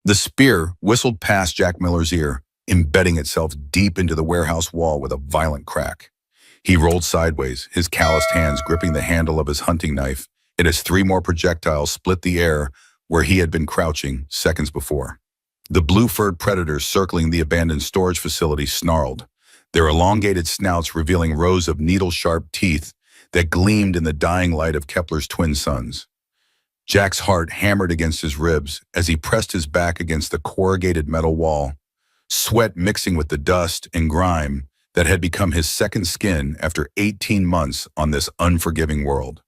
The spear whistled past Jack Miller's ear, embedding itself deep into the warehouse wall with a violent crack. He rolled sideways, his calloused hands gripping the handle of his hunting knife, and as three more projectiles split the air where he had been crouching seconds before. The blue-furred predators circling the abandoned storage facility snarled, their elongated snouts revealing rows of needle-sharp teeth that gleamed in the dying light of Kepler's twin suns. Jack's heart hammered against his ribs as he pressed his back against the corrugated metal wall, sweat mixing with the dust and grime that had become his second skin after 18 months on this unforgiving world.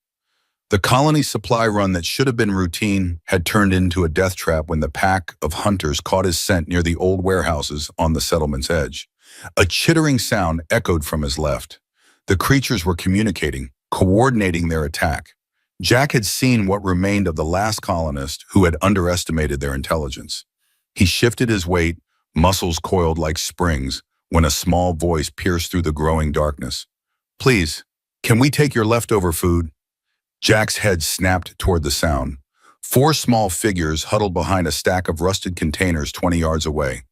The colony's supply run that should have been routine had turned into a death trap when the pack of hunters caught his scent near the old warehouses on the settlement's edge. A chittering sound echoed from his left. The creatures were communicating, coordinating their attack. Jack had seen what remained of the last colonist who had underestimated their intelligence. He shifted his weight, muscles coiled like springs, when a small voice pierced through the growing darkness. "Please, can we take your leftover food?" Jack's head snapped toward the sound. Four small figures huddled behind a stack of rusted containers 20 yards away,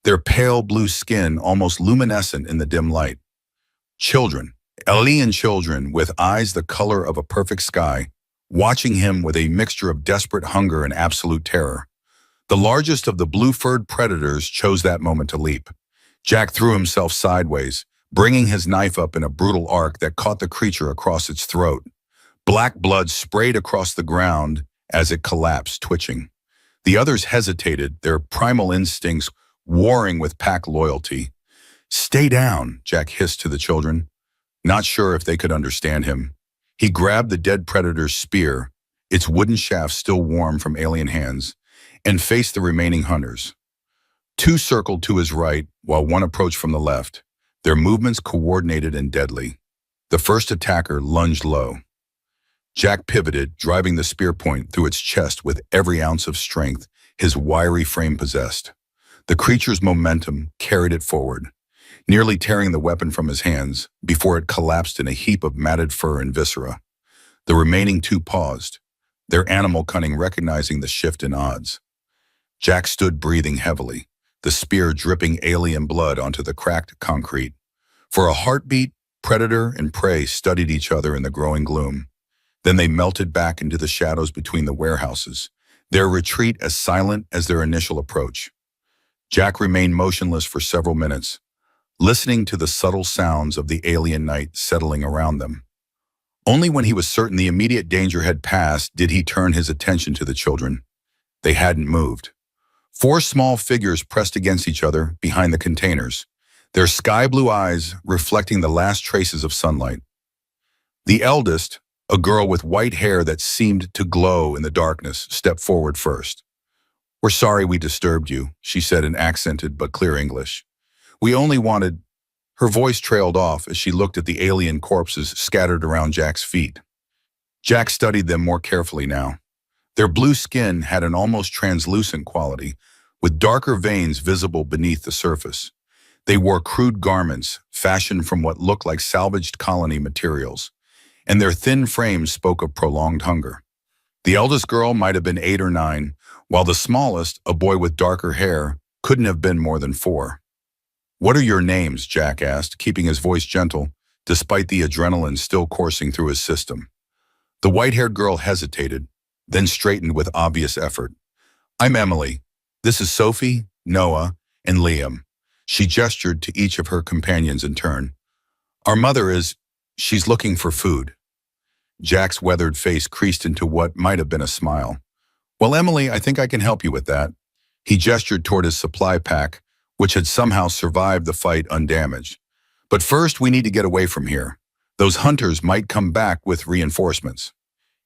their pale blue skin almost luminescent in the dim light. Children, alien children with eyes the color of a perfect sky, watching him with a mixture of desperate hunger and absolute terror. The largest of the blue-furred predators chose that moment to leap. Jack threw himself sideways, bringing his knife up in a brutal arc that caught the creature across its throat. Black blood sprayed across the ground as it collapsed, twitching. The others hesitated, their primal instincts warring with pack loyalty. "Stay down," Jack hissed to the children, not sure if they could understand him. He grabbed the dead predator's spear, its wooden shaft still warm from alien hands, and faced the remaining hunters. Two circled to his right, while one approached from the left, their movements coordinated and deadly. The first attacker lunged low. Jack pivoted, driving the spear point through its chest with every ounce of strength his wiry frame possessed. The creature's momentum carried it forward, nearly tearing the weapon from his hands before it collapsed in a heap of matted fur and viscera. The remaining two paused, their animal cunning recognizing the shift in odds. Jack stood breathing heavily, the spear dripping alien blood onto the cracked concrete. For a heartbeat, predator and prey studied each other in the growing gloom. Then they melted back into the shadows between the warehouses, their retreat as silent as their initial approach. Jack remained motionless for several minutes, listening to the subtle sounds of the alien night settling around them. Only when he was certain the immediate danger had passed did he turn his attention to the children. They hadn't moved. Four small figures pressed against each other behind the containers, their sky-blue eyes reflecting the last traces of sunlight. The eldest, a girl with white hair that seemed to glow in the darkness, stepped forward first. "We're sorry we disturbed you," she said in accented but clear English. "We only wanted—" Her voice trailed off as she looked at the alien corpses scattered around Jack's feet. Jack studied them more carefully now. Their blue skin had an almost translucent quality, with darker veins visible beneath the surface. They wore crude garments, fashioned from what looked like salvaged colony materials, and their thin frames spoke of prolonged hunger. The eldest girl might have been 8 or 9, while the smallest, a boy with darker hair, couldn't have been more than 4. "What are your names?" Jack asked, keeping his voice gentle, despite the adrenaline still coursing through his system. The white-haired girl hesitated, then straightened with obvious effort. "I'm Emily. This is Sophie, Noah, and Liam." She gestured to each of her companions in turn. "Our mother she's looking for food." Jack's weathered face creased into what might have been a smile. "Well, Emily, I think I can help you with that." He gestured toward his supply pack, which had somehow survived the fight undamaged. "But first, we need to get away from here. Those hunters might come back with reinforcements."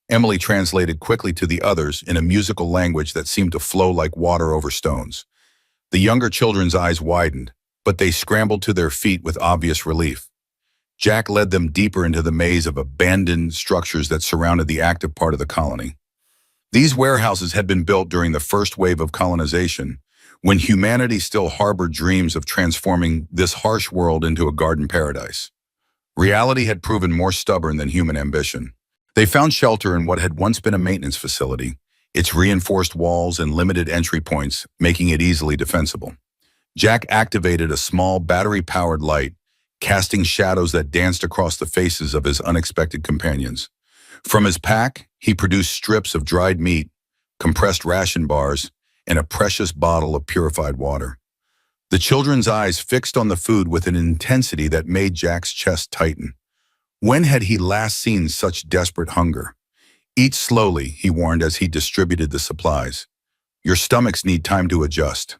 Emily translated quickly to the others in a musical language that seemed to flow like water over stones. The younger children's eyes widened, but they scrambled to their feet with obvious relief. Jack led them deeper into the maze of abandoned structures that surrounded the active part of the colony. These warehouses had been built during the first wave of colonization, when humanity still harbored dreams of transforming this harsh world into a garden paradise. Reality had proven more stubborn than human ambition. They found shelter in what had once been a maintenance facility, its reinforced walls and limited entry points, making it easily defensible. Jack activated a small battery-powered light, casting shadows that danced across the faces of his unexpected companions. From his pack, he produced strips of dried meat, compressed ration bars, and a precious bottle of purified water. The children's eyes fixed on the food with an intensity that made Jack's chest tighten. When had he last seen such desperate hunger? Eat slowly, he warned as he distributed the supplies. Your stomachs need time to adjust.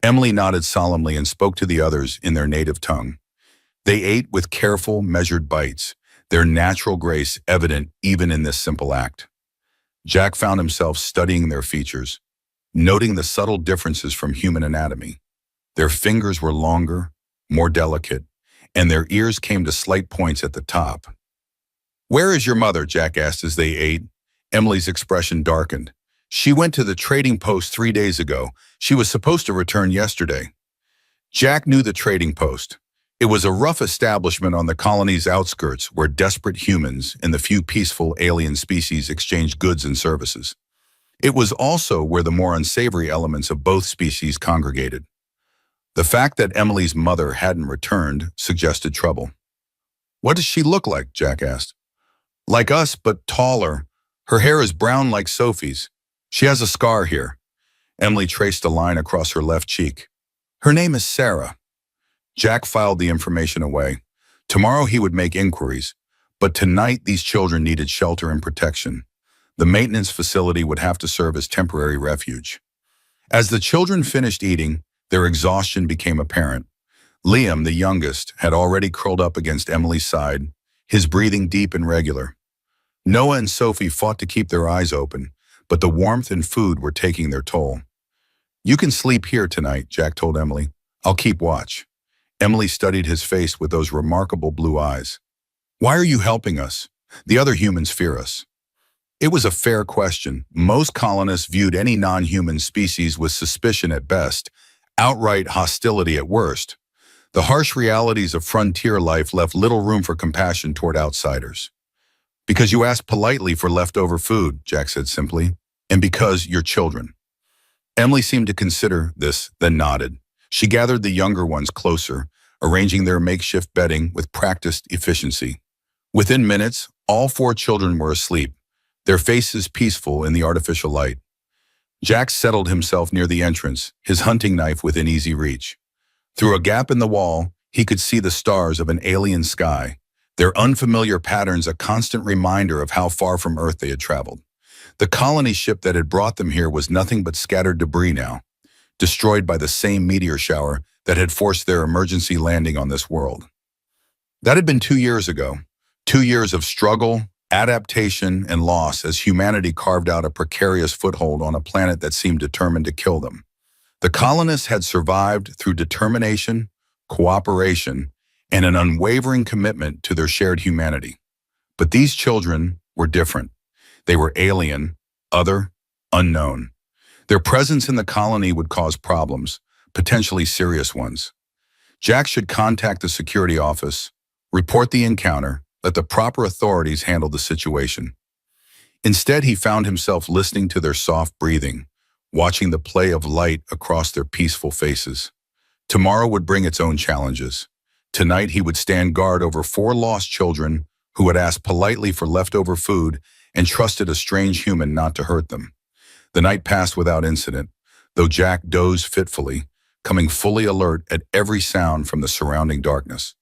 Emily nodded solemnly and spoke to the others in their native tongue. They ate with careful, measured bites, their natural grace evident even in this simple act. Jack found himself studying their features, noting the subtle differences from human anatomy. Their fingers were longer, more delicate, and their ears came to slight points at the top. "Where is your mother?" Jack asked as they ate. Emily's expression darkened. "She went to the trading post 3 days ago. She was supposed to return yesterday." Jack knew the trading post. It was a rough establishment on the colony's outskirts where desperate humans and the few peaceful alien species exchanged goods and services. It was also where the more unsavory elements of both species congregated. The fact that Emily's mother hadn't returned suggested trouble. "What does she look like?" Jack asked. "Like us, but taller. Her hair is brown like Sophie's. She has a scar here." Emily traced a line across her left cheek. "Her name is Sarah." Jack filed the information away. Tomorrow he would make inquiries, but tonight these children needed shelter and protection. The maintenance facility would have to serve as temporary refuge. As the children finished eating, their exhaustion became apparent. Liam, the youngest, had already curled up against Emily's side, his breathing deep and regular. Noah and Sophie fought to keep their eyes open, but the warmth and food were taking their toll. "You can sleep here tonight," Jack told Emily. "I'll keep watch." Emily studied his face with those remarkable blue eyes. "Why are you helping us? The other humans fear us." It was a fair question. Most colonists viewed any non-human species with suspicion at best, outright hostility at worst. The harsh realities of frontier life left little room for compassion toward outsiders. "Because you asked politely for leftover food," Jack said simply, "and because you're children." Emily seemed to consider this, then nodded. She gathered the younger ones closer, arranging their makeshift bedding with practiced efficiency. Within minutes, all 4 children were asleep, their faces peaceful in the artificial light. Jack settled himself near the entrance, his hunting knife within easy reach. Through a gap in the wall, he could see the stars of an alien sky, their unfamiliar patterns a constant reminder of how far from Earth they had traveled. The colony ship that had brought them here was nothing but scattered debris now, destroyed by the same meteor shower that had forced their emergency landing on this world. That had been 2 years ago, 2 years of struggle, adaptation, and loss as humanity carved out a precarious foothold on a planet that seemed determined to kill them. The colonists had survived through determination, cooperation, and an unwavering commitment to their shared humanity. But these children were different. They were alien, other, unknown. Their presence in the colony would cause problems, potentially serious ones. Jack should contact the security office, report the encounter, let the proper authorities handle the situation. Instead, he found himself listening to their soft breathing, watching the play of light across their peaceful faces. Tomorrow would bring its own challenges. Tonight, he would stand guard over 4 lost children who had asked politely for leftover food and trusted a strange human not to hurt them. The night passed without incident, though Jack dozed fitfully, coming fully alert at every sound from the surrounding darkness.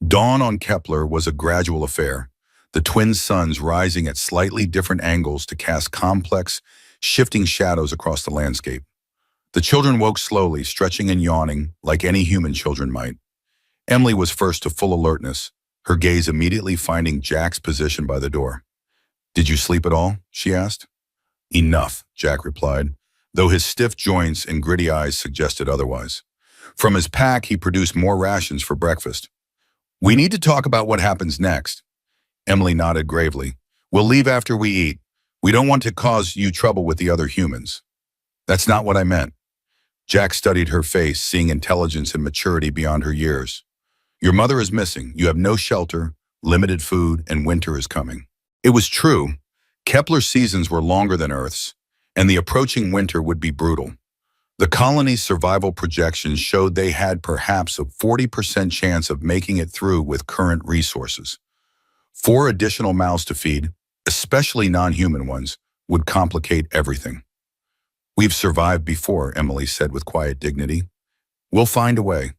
Dawn on Kepler was a gradual affair, the twin suns rising at slightly different angles to cast complex, shifting shadows across the landscape. The children woke slowly, stretching and yawning like any human children might. Emily was first to full alertness, her gaze immediately finding Jack's position by the door. "Did you sleep at all?" she asked. "Enough," Jack replied, though his stiff joints and gritty eyes suggested otherwise. From his pack, he produced more rations for breakfast. "We need to talk about what happens next." Emily nodded gravely. "We'll leave after we eat. We don't want to cause you trouble with the other humans." "That's not what I meant." Jack studied her face, seeing intelligence and maturity beyond her years. "Your mother is missing. You have no shelter, limited food, and winter is coming." It was true. Kepler's seasons were longer than Earth's, and the approaching winter would be brutal. The colony's survival projections showed they had perhaps a 40% chance of making it through with current resources. 4 additional mouths to feed, especially non-human ones, would complicate everything. "We've survived before," Emily said with quiet dignity. "We'll find a way."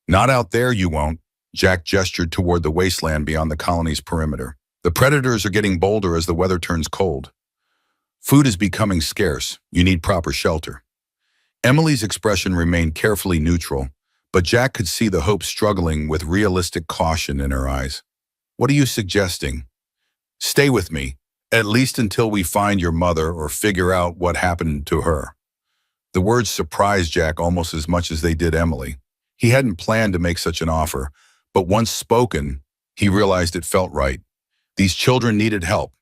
"Not out there, you won't." Jack gestured toward the wasteland beyond the colony's perimeter. "The predators are getting bolder as the weather turns cold. Food is becoming scarce. You need proper shelter." Emily's expression remained carefully neutral, but Jack could see the hope struggling with realistic caution in her eyes. "What are you suggesting?" "Stay with me, at least until we find your mother or figure out what happened to her." The words surprised Jack almost as much as they did Emily. He hadn't planned to make such an offer, but once spoken, he realized it felt right. These children needed help,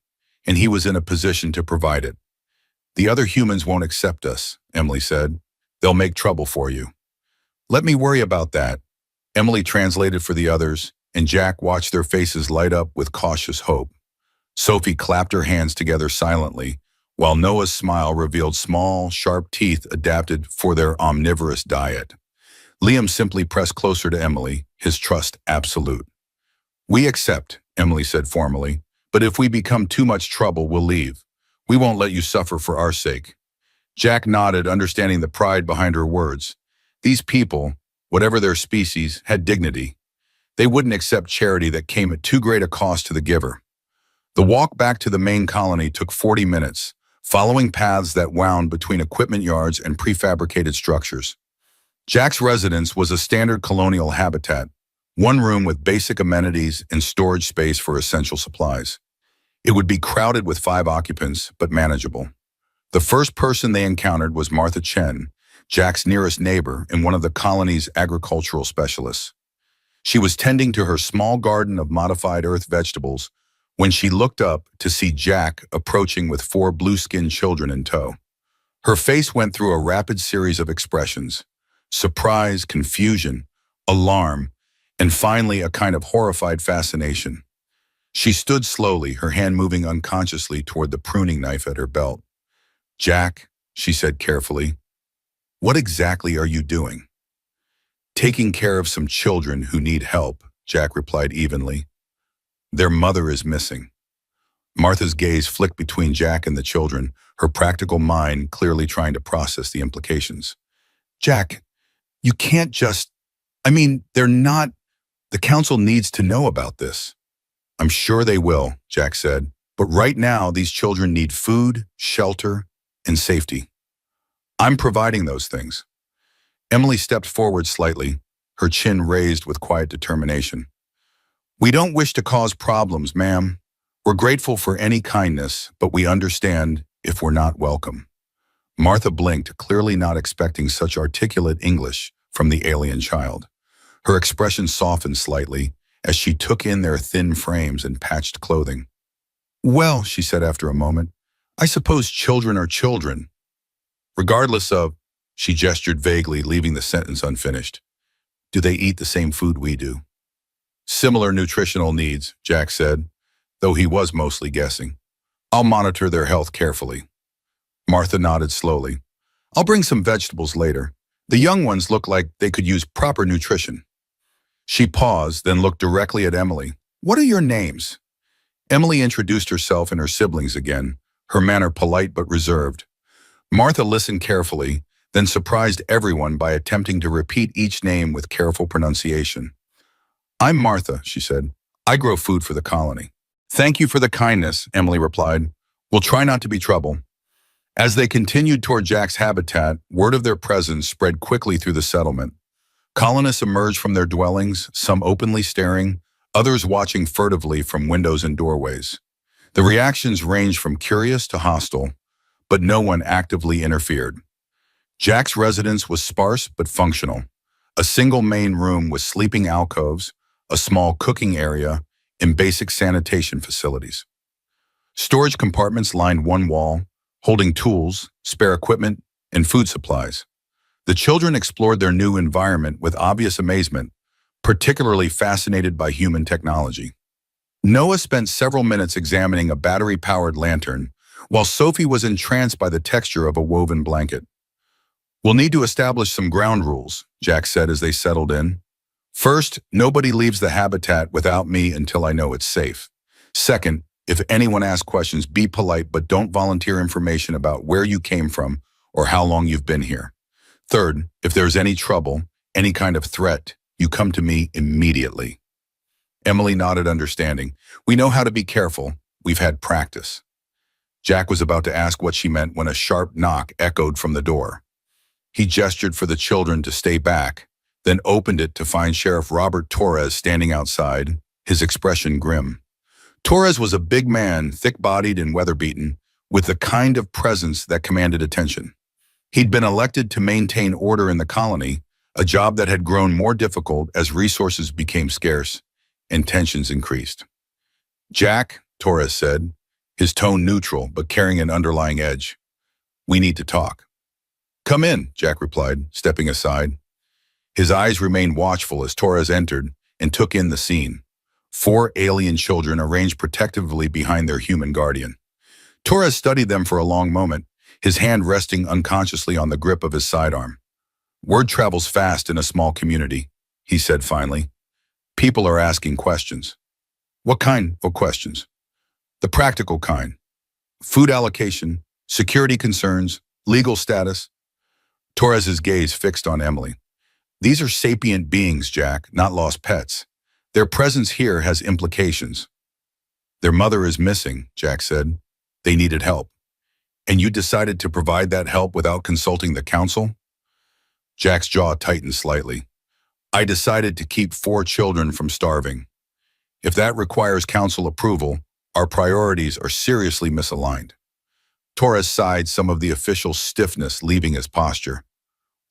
and he was in a position to provide it. "The other humans won't accept us," Emily said. "They'll make trouble for you." "Let me worry about that." Emily translated for the others, and Jack watched their faces light up with cautious hope. Sophie clapped her hands together silently, while Noah's smile revealed small, sharp teeth adapted for their omnivorous diet. Liam simply pressed closer to Emily, his trust absolute. "We accept," Emily said formally, "but if we become too much trouble, we'll leave. We won't let you suffer for our sake." Jack nodded, understanding the pride behind her words. These people, whatever their species, had dignity. They wouldn't accept charity that came at too great a cost to the giver. The walk back to the main colony took 40 minutes, following paths that wound between equipment yards and prefabricated structures. Jack's residence was a standard colonial habitat, one room with basic amenities and storage space for essential supplies. It would be crowded with 5 occupants, but manageable. The first person they encountered was Martha Chen, Jack's nearest neighbor and one of the colony's agricultural specialists. She was tending to her small garden of modified earth vegetables when she looked up to see Jack approaching with 4 blue-skinned children in tow. Her face went through a rapid series of expressions: surprise, confusion, alarm, and finally a kind of horrified fascination. She stood slowly, her hand moving unconsciously toward the pruning knife at her belt. "Jack," she said carefully, "what exactly are you doing?" "Taking care of some children who need help," Jack replied evenly. "Their mother is missing." Martha's gaze flicked between Jack and the children, her practical mind clearly trying to process the implications. "Jack, you can't just... they're not... The council needs to know about this." "I'm sure they will," Jack said. "But right now, these children need food, shelter, and safety. I'm providing those things." Emily stepped forward slightly, her chin raised with quiet determination. "We don't wish to cause problems, ma'am. We're grateful for any kindness, but we understand if we're not welcome." Martha blinked, clearly not expecting such articulate English from the alien child. Her expression softened slightly as she took in their thin frames and patched clothing. "Well," she said after a moment, "I suppose children are children. Regardless of..." She gestured vaguely, leaving the sentence unfinished. "Do they eat the same food we do?" "Similar nutritional needs," Jack said, though he was mostly guessing. "I'll monitor their health carefully." Martha nodded slowly. "I'll bring some vegetables later. The young ones look like they could use proper nutrition." She paused, then looked directly at Emily. "What are your names?" Emily introduced herself and her siblings again, her manner polite but reserved. Martha listened carefully, then surprised everyone by attempting to repeat each name with careful pronunciation. "I'm Martha," she said. "I grow food for the colony." "Thank you for the kindness," Emily replied. "We'll try not to be trouble." As they continued toward Jack's habitat, word of their presence spread quickly through the settlement. Colonists emerged from their dwellings, some openly staring, others watching furtively from windows and doorways. The reactions ranged from curious to hostile, but no one actively interfered. Jack's residence was sparse but functional. A single main room with sleeping alcoves, a small cooking area, and basic sanitation facilities. Storage compartments lined one wall, holding tools, spare equipment, and food supplies. The children explored their new environment with obvious amazement, particularly fascinated by human technology. Noah spent several minutes examining a battery-powered lantern, while Sophie was entranced by the texture of a woven blanket. "We'll need to establish some ground rules," Jack said as they settled in. "First, nobody leaves the habitat without me until I know it's safe. Second, if anyone asks questions, be polite but don't volunteer information about where you came from or how long you've been here. Third, if there's any trouble, any kind of threat, you come to me immediately." Emily nodded understanding. "We know how to be careful. We've had practice." Jack was about to ask what she meant when a sharp knock echoed from the door. He gestured for the children to stay back, then opened it to find Sheriff Robert Torres standing outside, his expression grim. Torres was a big man, thick-bodied and weather-beaten, with the kind of presence that commanded attention. He'd been elected to maintain order in the colony, a job that had grown more difficult as resources became scarce and tensions increased. "Jack," Torres said, his tone neutral but carrying an underlying edge, "we need to talk." "Come in," Jack replied, stepping aside. His eyes remained watchful as Torres entered and took in the scene. 4 alien children arranged protectively behind their human guardian. Torres studied them for a long moment, his hand resting unconsciously on the grip of his sidearm. "Word travels fast in a small community," he said finally. "People are asking questions." "What kind of questions?" "The practical kind. Food allocation, security concerns, legal status." Torres's gaze fixed on Emily. "These are sapient beings, Jack, not lost pets. Their presence here has implications." "Their mother is missing," Jack said. "They needed help. And you decided to provide that help without consulting the council?" Jack's jaw tightened slightly. "I decided to keep 4 children from starving. If that requires council approval, our priorities are seriously misaligned." Torres sighed, some of the official stiffness leaving his posture.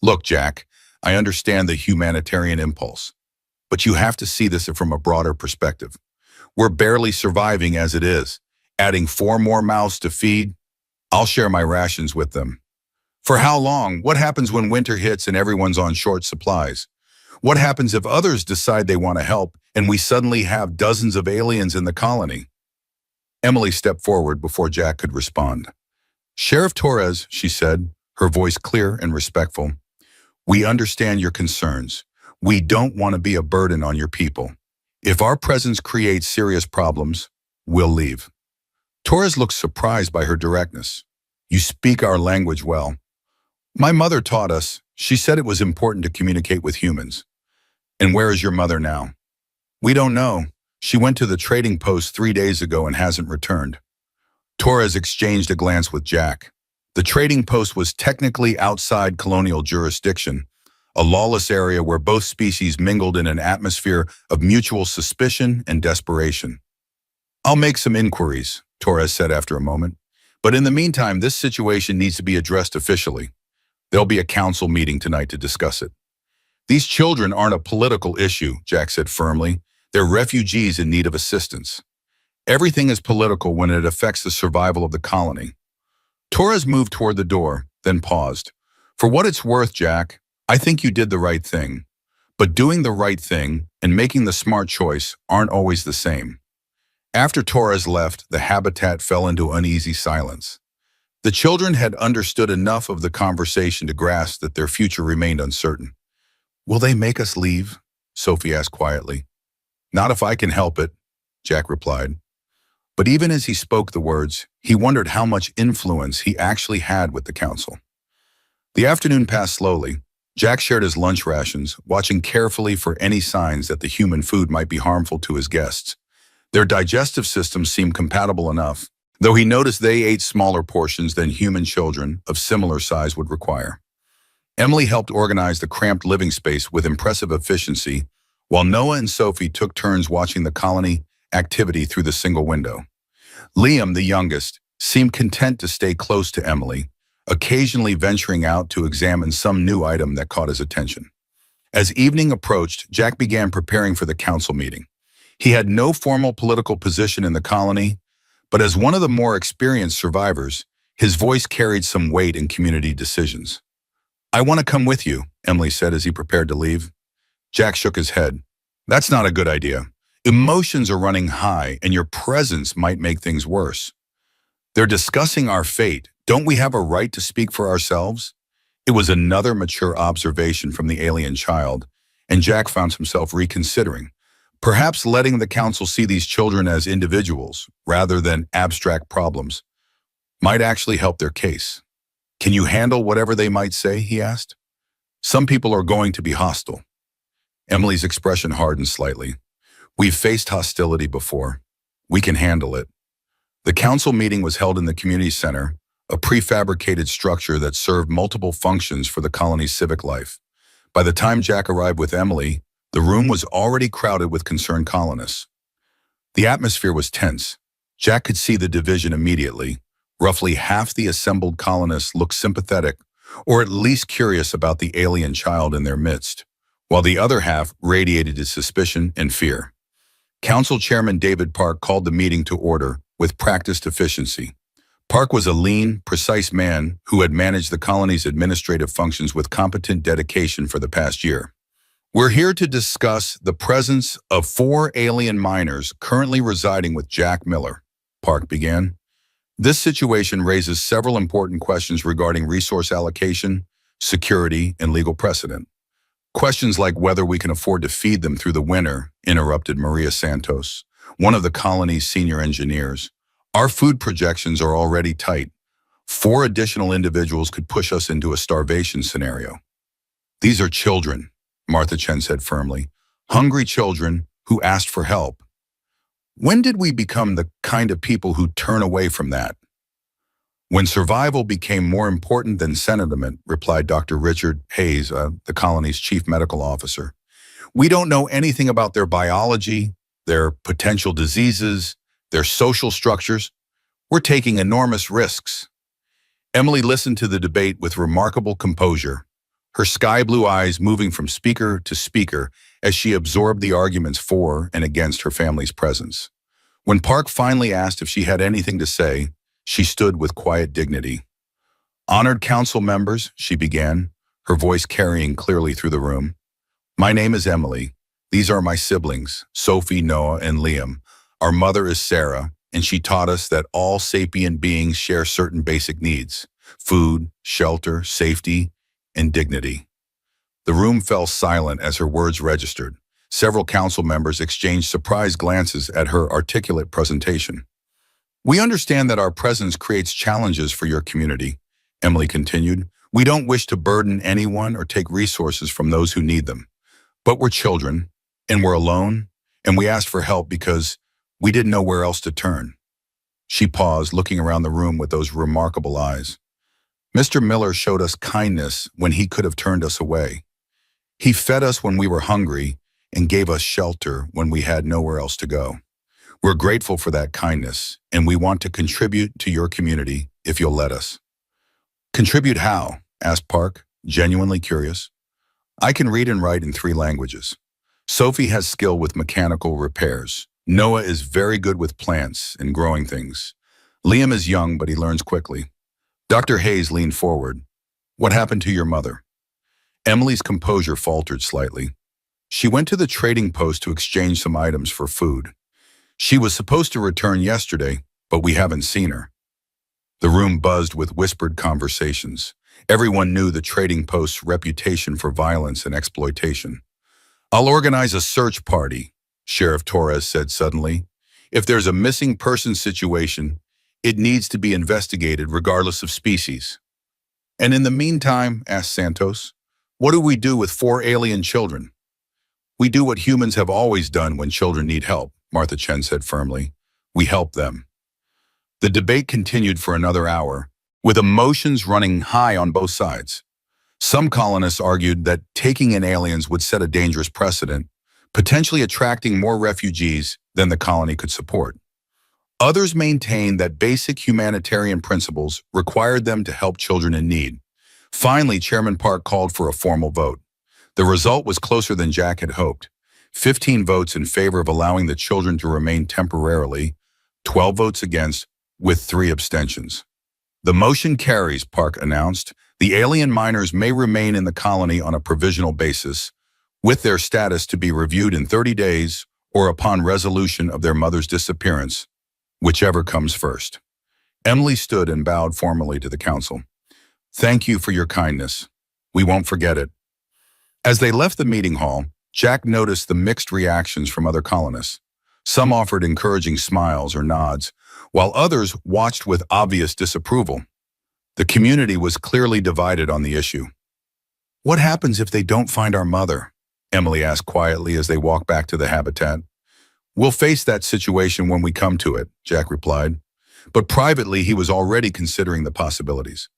"Look, Jack, I understand the humanitarian impulse, but you have to see this from a broader perspective. We're barely surviving as it is. Adding 4 more mouths to feed, I'll share my rations with them. For how long? What happens when winter hits and everyone's on short supplies? What happens if others decide they want to help and we suddenly have dozens of aliens in the colony?" Emily stepped forward before Jack could respond. "Sheriff Torres," she said, her voice clear and respectful, "we understand your concerns. We don't want to be a burden on your people. If our presence creates serious problems, we'll leave." Torres looked surprised by her directness. "You speak our language well." "My mother taught us. She said it was important to communicate with humans." "And where is your mother now?" "We don't know. She went to the trading post 3 days ago and hasn't returned." Torres exchanged a glance with Jack. The trading post was technically outside colonial jurisdiction, a lawless area where both species mingled in an atmosphere of mutual suspicion and desperation. "I'll make some inquiries," Torres said after a moment. "But in the meantime, this situation needs to be addressed officially. There'll be a council meeting tonight to discuss it." "These children aren't a political issue," Jack said firmly. "They're refugees in need of assistance." "Everything is political when it affects the survival of the colony." Torres moved toward the door, then paused. "For what it's worth, Jack, I think you did the right thing. But doing the right thing and making the smart choice aren't always the same." After Torres left, the habitat fell into uneasy silence. The children had understood enough of the conversation to grasp that their future remained uncertain. "Will they make us leave?" Sophie asked quietly. "Not if I can help it," Jack replied. But even as he spoke the words, he wondered how much influence he actually had with the council. The afternoon passed slowly. Jack shared his lunch rations, watching carefully for any signs that the human food might be harmful to his guests. Their digestive systems seemed compatible enough, though he noticed they ate smaller portions than human children of similar size would require. Emily helped organize the cramped living space with impressive efficiency, while Noah and Sophie took turns watching the colony activity through the single window. Liam, the youngest, seemed content to stay close to Emily, occasionally venturing out to examine some new item that caught his attention. As evening approached, Jack began preparing for the council meeting. He had no formal political position in the colony, but as one of the more experienced survivors, his voice carried some weight in community decisions. "I want to come with you," Emily said as he prepared to leave. Jack shook his head. "That's not a good idea. Emotions are running high, and your presence might make things worse." They're discussing our fate. Don't we have a right to speak for ourselves? It was another mature observation from the alien child, and Jack found himself reconsidering. Perhaps letting the council see these children as individuals, rather than abstract problems, might actually help their case. Can you handle whatever they might say, he asked. Some people are going to be hostile. Emily's expression hardened slightly. We've faced hostility before. We can handle it. The council meeting was held in the community center, a prefabricated structure that served multiple functions for the colony's civic life. By the time Jack arrived with Emily, the room was already crowded with concerned colonists. The atmosphere was tense. Jack could see the division immediately. Roughly half the assembled colonists looked sympathetic, or at least curious about the alien child in their midst, while the other half radiated suspicion and fear. Council Chairman David Park called the meeting to order with practiced efficiency. Park was a lean, precise man who had managed the colony's administrative functions with competent dedication for the past year. We're here to discuss the presence of 4 alien minors currently residing with Jack Miller, Park began. This situation raises several important questions regarding resource allocation, security, and legal precedent. Questions like whether we can afford to feed them through the winter, interrupted Maria Santos, one of the colony's senior engineers. Our food projections are already tight. 4 additional individuals could push us into a starvation scenario. These are children, Martha Chen said firmly. Hungry children who asked for help. When did we become the kind of people who turn away from that? When survival became more important than sentiment, replied Dr. Richard Hayes, the colony's chief medical officer. We don't know anything about their biology, their potential diseases, their social structures. We're taking enormous risks. Emily listened to the debate with remarkable composure, her sky-blue eyes moving from speaker to speaker as she absorbed the arguments for and against her family's presence. When Park finally asked if she had anything to say, she stood with quiet dignity. Honored council members, she began, her voice carrying clearly through the room. My name is Emily. These are my siblings, Sophie, Noah, and Liam. Our mother is Sarah, and she taught us that all sapient beings share certain basic needs: food, shelter, safety, and dignity. The room fell silent as her words registered. Several council members exchanged surprised glances at her articulate presentation. We understand that our presence creates challenges for your community, Emily continued. We don't wish to burden anyone or take resources from those who need them. But we're children, and we're alone, and we asked for help because we didn't know where else to turn. She paused, looking around the room with those remarkable eyes. Mr. Miller showed us kindness when he could have turned us away. He fed us when we were hungry and gave us shelter when we had nowhere else to go. We're grateful for that kindness, and we want to contribute to your community if you'll let us. Contribute how? Asked Park, genuinely curious. I can read and write in 3 languages. Sophie has skill with mechanical repairs. Noah is very good with plants and growing things. Liam is young, but he learns quickly. Dr. Hayes leaned forward. What happened to your mother? Emily's composure faltered slightly. She went to the trading post to exchange some items for food. She was supposed to return yesterday, but we haven't seen her. The room buzzed with whispered conversations. Everyone knew the trading post's reputation for violence and exploitation. I'll organize a search party, Sheriff Torres said suddenly. If there's a missing person situation, it needs to be investigated regardless of species. And in the meantime, asked Santos, what do we do with 4 alien children? We do what humans have always done when children need help, Martha Chen said firmly. We help them. The debate continued for another hour, with emotions running high on both sides. Some colonists argued that taking in aliens would set a dangerous precedent, potentially attracting more refugees than the colony could support. Others maintained that basic humanitarian principles required them to help children in need. Finally, Chairman Park called for a formal vote. The result was closer than Jack had hoped. 15 votes in favor of allowing the children to remain temporarily, 12 votes against, with 3 abstentions. The motion carries, Park announced. The alien minors may remain in the colony on a provisional basis, with their status to be reviewed in 30 days or upon resolution of their mother's disappearance, whichever comes first. Emily stood and bowed formally to the council. Thank you for your kindness. We won't forget it. As they left the meeting hall, Jack noticed the mixed reactions from other colonists. Some offered encouraging smiles or nods, while others watched with obvious disapproval. The community was clearly divided on the issue. What happens if they don't find our mother? Emily asked quietly as they walked back to the habitat. We'll face that situation when we come to it, Jack replied. But privately, he was already considering the possibilities.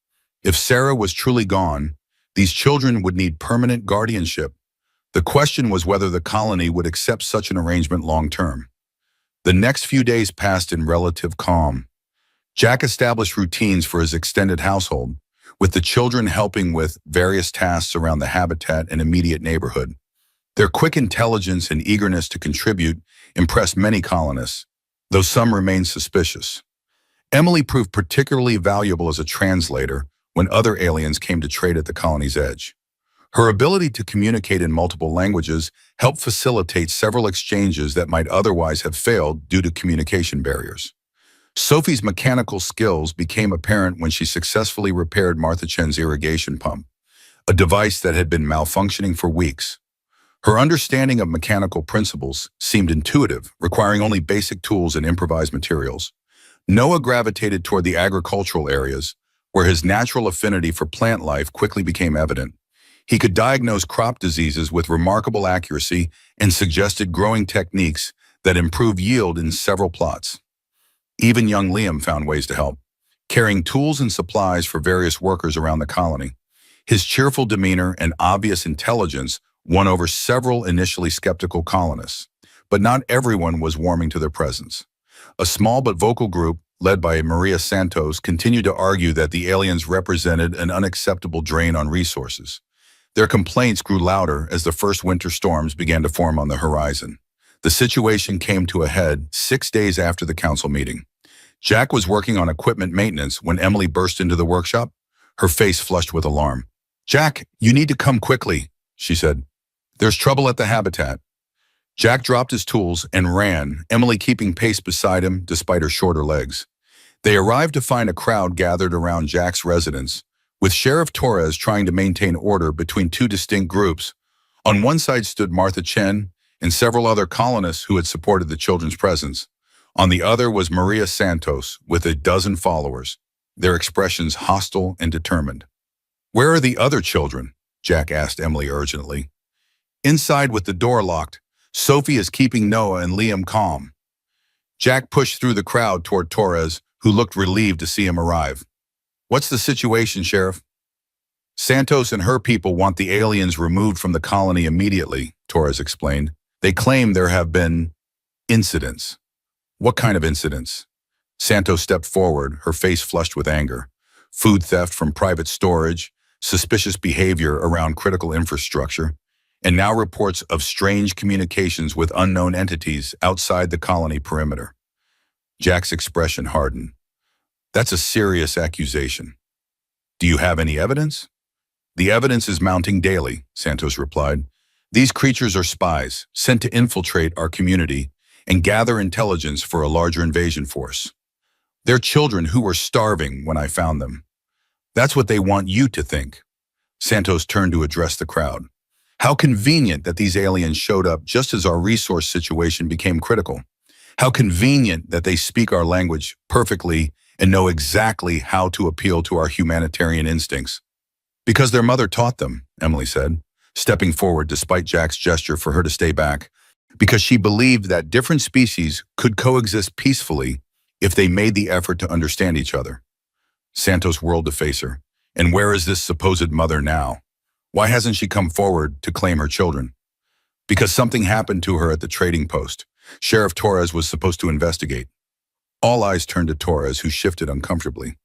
If Sarah was truly gone, these children would need permanent guardianship. The question was whether the colony would accept such an arrangement long term. The next few days passed in relative calm. Jack established routines for his extended household, with the children helping with various tasks around the habitat and immediate neighborhood. Their quick intelligence and eagerness to contribute impressed many colonists, though some remained suspicious. Emily proved particularly valuable as a translator when other aliens came to trade at the colony's edge. Her ability to communicate in multiple languages helped facilitate several exchanges that might otherwise have failed due to communication barriers. Sophie's mechanical skills became apparent when she successfully repaired Martha Chen's irrigation pump, a device that had been malfunctioning for weeks. Her understanding of mechanical principles seemed intuitive, requiring only basic tools and improvised materials. Noah gravitated toward the agricultural areas, where his natural affinity for plant life quickly became evident. He could diagnose crop diseases with remarkable accuracy and suggested growing techniques that improved yield in several plots. Even young Liam found ways to help, carrying tools and supplies for various workers around the colony. His cheerful demeanor and obvious intelligence won over several initially skeptical colonists, but not everyone was warming to their presence. A small but vocal group, led by Maria Santos, continued to argue that the aliens represented an unacceptable drain on resources. Their complaints grew louder as the first winter storms began to form on the horizon. The situation came to a head 6 days after the council meeting. Jack was working on equipment maintenance when Emily burst into the workshop, her face flushed with alarm. "Jack, you need to come quickly," she said. "There's trouble at the habitat." Jack dropped his tools and ran, Emily keeping pace beside him despite her shorter legs. They arrived to find a crowd gathered around Jack's residence, with Sheriff Torres trying to maintain order between two distinct groups. On one side stood Martha Chen and several other colonists who had supported the children's presence. On the other was Maria Santos with a dozen followers, their expressions hostile and determined. "Where are the other children?" Jack asked Emily urgently. "Inside with the door locked. Sophie is keeping Noah and Liam calm." Jack pushed through the crowd toward Torres, who looked relieved to see him arrive. "What's the situation, Sheriff?" "Santos and her people want the aliens removed from the colony immediately," Torres explained. "They claim there have been incidents." "What kind of incidents?" Santos stepped forward, her face flushed with anger. "Food theft from private storage, suspicious behavior around critical infrastructure, and now reports of strange communications with unknown entities outside the colony perimeter." Jack's expression hardened. "That's a serious accusation. Do you have any evidence?" "The evidence is mounting daily," Santos replied. "These creatures are spies, sent to infiltrate our community and gather intelligence for a larger invasion force. They're children who were starving when I found them. That's what they want you to think." Santos turned to address the crowd. "How convenient that these aliens showed up just as our resource situation became critical. How convenient that they speak our language perfectly and know exactly how to appeal to our humanitarian instincts." "Because their mother taught them," Emily said, stepping forward despite Jack's gesture for her to stay back. "Because she believed that different species could coexist peacefully if they made the effort to understand each other." Santos whirled to face her. "And where is this supposed mother now? Why hasn't she come forward to claim her children?" "Because something happened to her at the trading post. Sheriff Torres was supposed to investigate." All eyes turned to Torres, who shifted uncomfortably.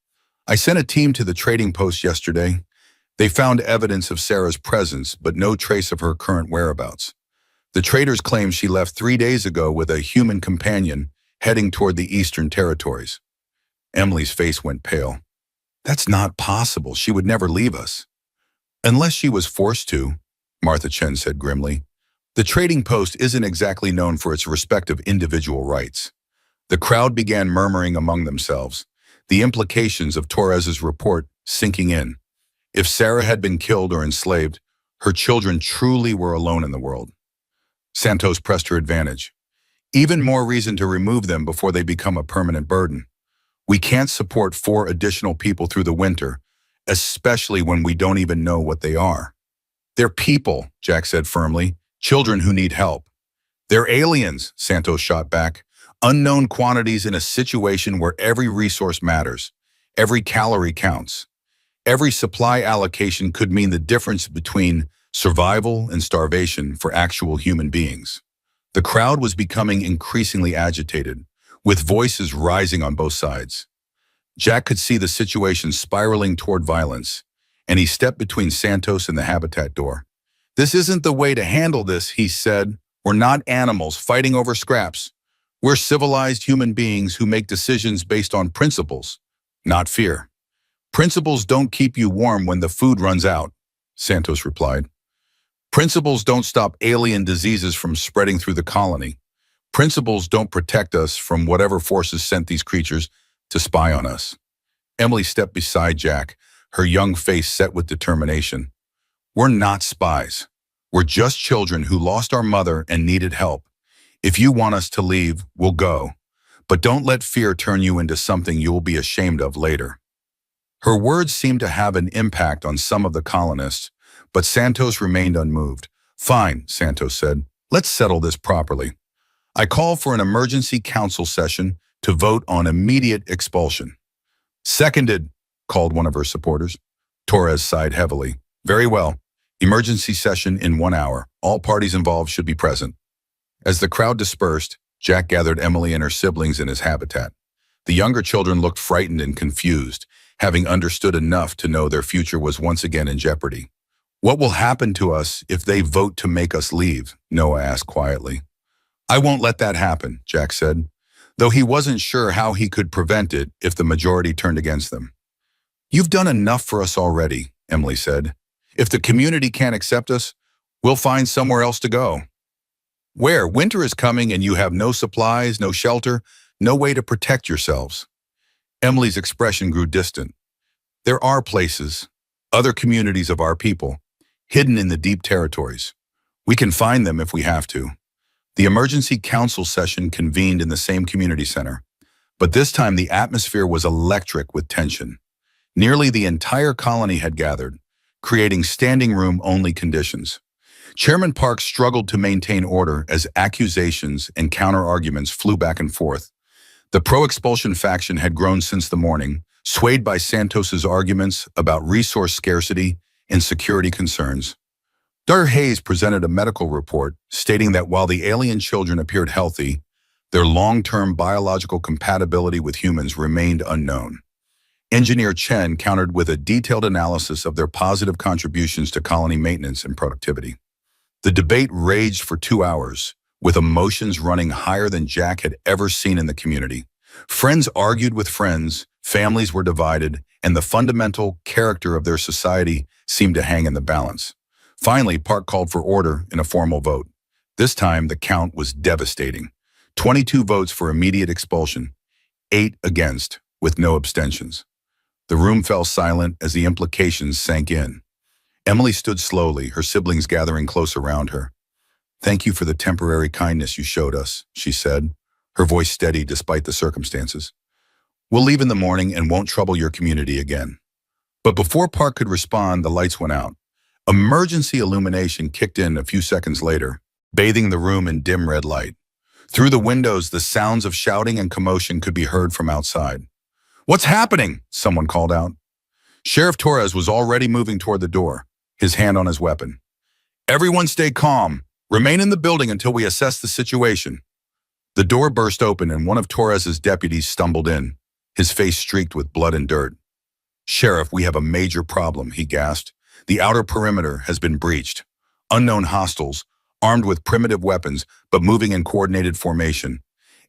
"I sent a team to the trading post yesterday. They found evidence of Sarah's presence, but no trace of her current whereabouts. The traders claim she left 3 days ago with a human companion heading toward the Eastern Territories." Emily's face went pale. "That's not possible. She would never leave us." "Unless she was forced to," Martha Chen said grimly. "The trading post isn't exactly known for its respective individual rights." The crowd began murmuring among themselves. the implications of Torres's report sinking in. If Sarah had been killed or enslaved, her children truly were alone in the world. Santos pressed her advantage. Even more reason to remove them before they become a permanent burden. We can't support 4 additional people through the winter, especially when we don't even know what they are. They're people, Jack said firmly, children who need help. They're aliens, Santos shot back. Unknown quantities in a situation where every resource matters. Every calorie counts. Every supply allocation could mean the difference between survival and starvation for actual human beings. The crowd was becoming increasingly agitated, with voices rising on both sides. Jack could see the situation spiraling toward violence, and he stepped between Santos and the habitat door. "This isn't the way to handle this," he said. "We're not animals fighting over scraps. We're civilized human beings who make decisions based on principles, not fear. Principles don't keep you warm when the food runs out," Santos replied. "Principles don't stop alien diseases from spreading through the colony. Principles don't protect us from whatever forces sent these creatures to spy on us." Emily stepped beside Jack, her young face set with determination. "We're not spies. We're just children who lost our mother and needed help. If you want us to leave, we'll go. But don't let fear turn you into something you'll be ashamed of later." Her words seemed to have an impact on some of the colonists, but Santos remained unmoved. "Fine," Santos said. "Let's settle this properly. I call for an emergency council session to vote on immediate expulsion." "Seconded," called one of her supporters. Torres sighed heavily. "Very well. Emergency session in 1 hour. All parties involved should be present." As the crowd dispersed, Jack gathered Emily and her siblings in his habitat. The younger children looked frightened and confused, having understood enough to know their future was once again in jeopardy. "What will happen to us if they vote to make us leave?" Noah asked quietly. "I won't let that happen," Jack said, though he wasn't sure how he could prevent it if the majority turned against them. "You've done enough for us already," Emily said. "If the community can't accept us, we'll find somewhere else to go." "Where? Winter is coming and you have no supplies, no shelter, no way to protect yourselves." Emily's expression grew distant. "There are places, other communities of our people, hidden in the deep territories. We can find them if we have to." The emergency council session convened in the same community center, but this time the atmosphere was electric with tension. Nearly the entire colony had gathered, creating standing room only conditions. Chairman Park struggled to maintain order as accusations and counter-arguments flew back and forth. The pro-expulsion faction had grown since the morning, swayed by Santos's arguments about resource scarcity and security concerns. Dr. Hayes presented a medical report stating that while the alien children appeared healthy, their long-term biological compatibility with humans remained unknown. Engineer Chen countered with a detailed analysis of their positive contributions to colony maintenance and productivity. The debate raged for 2 hours, with emotions running higher than Jack had ever seen in the community. Friends argued with friends, families were divided, and the fundamental character of their society seemed to hang in the balance. Finally, Park called for order in a formal vote. This time, the count was devastating. 22 votes for immediate expulsion, 8 against, with no abstentions. The room fell silent as the implications sank in. Emily stood slowly, her siblings gathering close around her. "Thank you for the temporary kindness you showed us," she said, her voice steady despite the circumstances. "We'll leave in the morning and won't trouble your community again." But before Park could respond, the lights went out. Emergency illumination kicked in a few seconds later, bathing the room in dim red light. Through the windows, the sounds of shouting and commotion could be heard from outside. "What's happening?" someone called out. Sheriff Torres was already moving toward the door, his hand on his weapon. "Everyone stay calm. Remain in the building until we assess the situation." The door burst open and one of Torres's deputies stumbled in, his face streaked with blood and dirt. "Sheriff, we have a major problem," he gasped. "The outer perimeter has been breached. Unknown hostiles, armed with primitive weapons but moving in coordinated formation.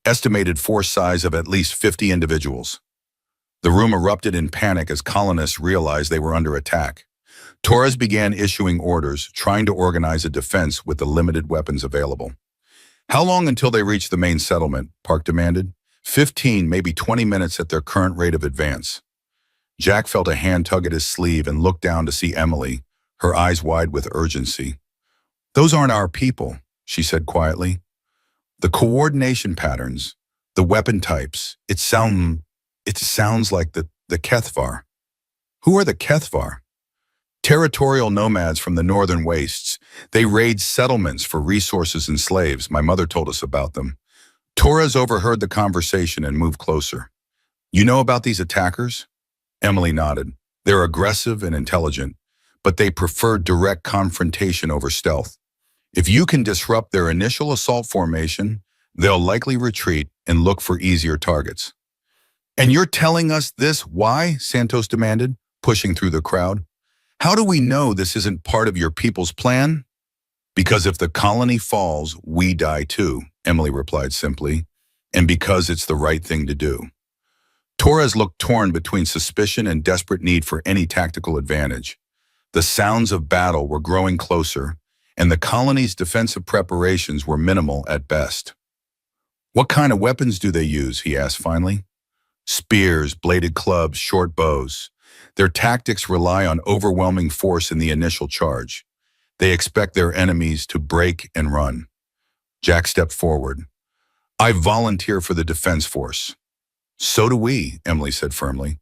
Estimated force size of at least 50 individuals." The room erupted in panic as colonists realized they were under attack. Torres began issuing orders, trying to organize a defense with the limited weapons available. "How long until they reach the main settlement?" Park demanded. 15, maybe 20 minutes at their current rate of advance. Jack felt a hand tug at his sleeve and looked down to see Emily, her eyes wide with urgency. "Those aren't our people," she said quietly. "The coordination patterns, the weapon types, it sounds like the Kethvar." "Who are the Kethvar?" "Territorial nomads from the northern wastes. They raid settlements for resources and slaves. My mother told us about them." Torres overheard the conversation and moved closer. "You know about these attackers?" Emily nodded. "They're aggressive and intelligent, but they prefer direct confrontation over stealth. If you can disrupt their initial assault formation, they'll likely retreat and look for easier targets." "And you're telling us this? Why?" Santos demanded, pushing through the crowd. "How do we know this isn't part of your people's plan?" "Because if the colony falls, we die too," Emily replied simply, "and because it's the right thing to do." Torres looked torn between suspicion and desperate need for any tactical advantage. The sounds of battle were growing closer, and the colony's defensive preparations were minimal at best. "What kind of weapons do they use?" he asked finally. "Spears, bladed clubs, short bows. Their tactics rely on overwhelming force in the initial charge. They expect their enemies to break and run." Jack stepped forward. "I volunteer for the defense force." "So do we," Emily said firmly.